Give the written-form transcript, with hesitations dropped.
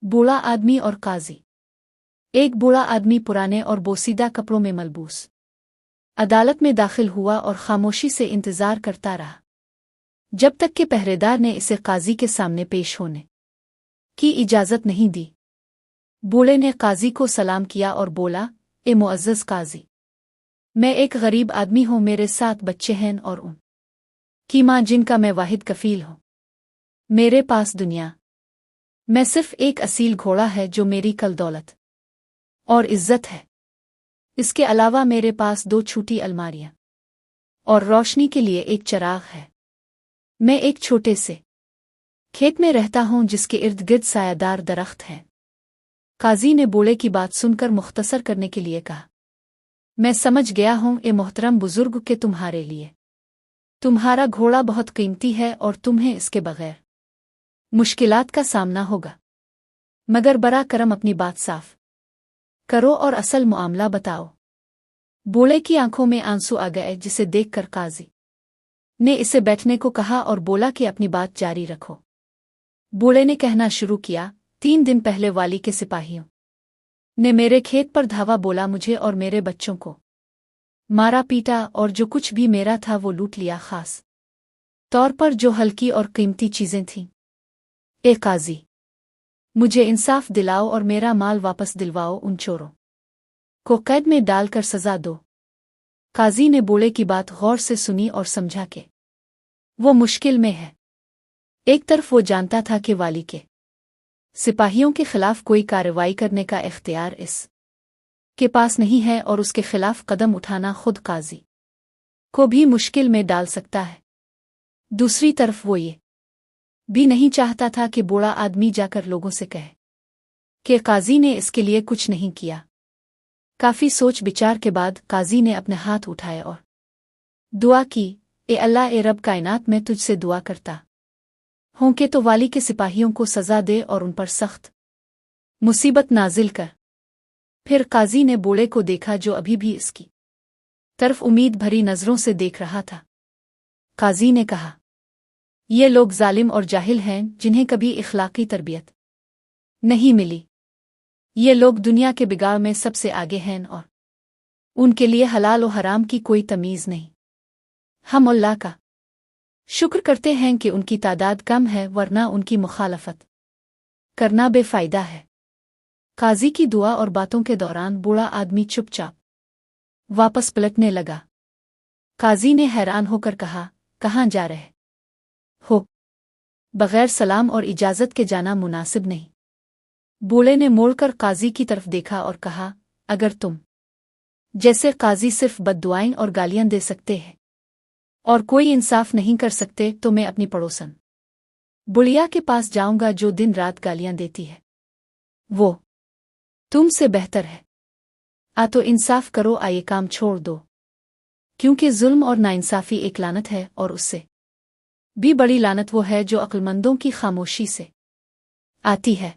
बूढ़ा आदमी और काजी। एक बूढ़ा आदमी पुराने और बोसीदा कपड़ों में मलबूस अदालत में दाखिल हुआ और खामोशी से इंतजार करता रहा जब तक कि पहरेदार ने इसे काजी के सामने पेश होने की इजाज़त नहीं दी। बूढ़े ने काजी को सलाम किया और बोला, ए मुअज़्ज़ज़ काजी, मैं एक गरीब आदमी हूँ, मेरे 7 बच्चे हैं और उन की माँ जिनका मैं वाहिद कफील हूँ। मेरे पास दुनिया में सिर्फ एक असील घोड़ा है जो मेरी कल दौलत और इज्जत है। इसके अलावा मेरे पास 2 छोटी अलमारियां और रोशनी के लिए एक चिराग है। मैं एक छोटे से खेत में रहता हूं जिसके इर्द गिर्द सायादार दरख्त हैं। काजी ने बूढ़े की बात सुनकर मुख्तसर करने के लिए कहा, मैं समझ गया हूं ए मोहतरम बुजुर्ग के तुम्हारे लिए तुम्हारा घोड़ा बहुत कीमती है और तुम्हें इसके बगैर मुश्किलात का सामना होगा, मगर बरा करम अपनी बात साफ करो और असल मामला बताओ। बूढ़े की आंखों में आंसू आ गए, जिसे देखकर काजी ने इसे बैठने को कहा और बोला कि अपनी बात जारी रखो। बूढ़े ने कहना शुरू किया, 3 दिन पहले वाली के सिपाहियों ने मेरे खेत पर धावा बोला, मुझे और मेरे बच्चों को मारा पीटा और जो कुछ भी मेरा था वो लूट लिया, खास तौर पर जो हल्की और कीमती चीजें थीं। ए काजी, मुझे इंसाफ दिलाओ और मेरा माल वापस दिलवाओ, उन चोरों को कैद में डालकर सजा दो। काजी ने बूढ़े की बात गौर से सुनी और समझा कि वो मुश्किल में है। एक तरफ वो जानता था कि वाली के सिपाहियों के खिलाफ कोई कार्रवाई करने का इख्तियार इस के पास नहीं है और उसके खिलाफ कदम उठाना खुद काजी को भी मुश्किल में डाल सकता है। दूसरी तरफ वो ये भी नहीं चाहता था कि बूढ़ा आदमी जाकर लोगों से कहे कि काजी ने इसके लिए कुछ नहीं किया। काफी सोच विचार के बाद काजी ने अपने हाथ उठाए और दुआ की, ए अल्लाह, ए रब कायनात, मैं तुझसे दुआ करता हूं कि तो वाली के सिपाहियों को सजा दे और उन पर सख्त मुसीबत नाजिल कर। फिर काजी ने बूढ़े को देखा जो अभी भी इसकी तरफ उम्मीद भरी नजरों से देख रहा था। काजी ने कहा, ये लोग जालिम और जाहिल हैं जिन्हें कभी इखलाकी तरबियत नहीं मिली। ये लोग दुनिया के बिगाड़ में सबसे आगे हैं और उनके लिए हलाल और हराम की कोई तमीज़ नहीं। हम अल्लाह का शुक्र करते हैं कि उनकी तादाद कम है, वरना उनकी मुखालफत करना बेफायदा है। काजी की दुआ और बातों के दौरान बूढ़ा आदमी चुपचाप वापस पलटने लगा। काजी ने हैरान होकर कहा, कहाँ जा रहे हो? बगैर सलाम और इजाज़त के जाना मुनासिब नहीं। बूढ़े ने मोड़कर काजी की तरफ देखा और कहा, अगर तुम जैसे काजी सिर्फ बद्दुआएं और गालियां दे सकते हैं और कोई इंसाफ नहीं कर सकते, तो मैं अपनी पड़ोसन बुढ़िया के पास जाऊंगा जो दिन रात गालियां देती है। वो तुमसे बेहतर है। आ तो इंसाफ करो, आ ये काम छोड़ दो, क्योंकि जुल्म और नाइंसाफी एक लानत है और उससे भी बड़ी लानत वो है जो अक्लमंदों की खामोशी से आती है।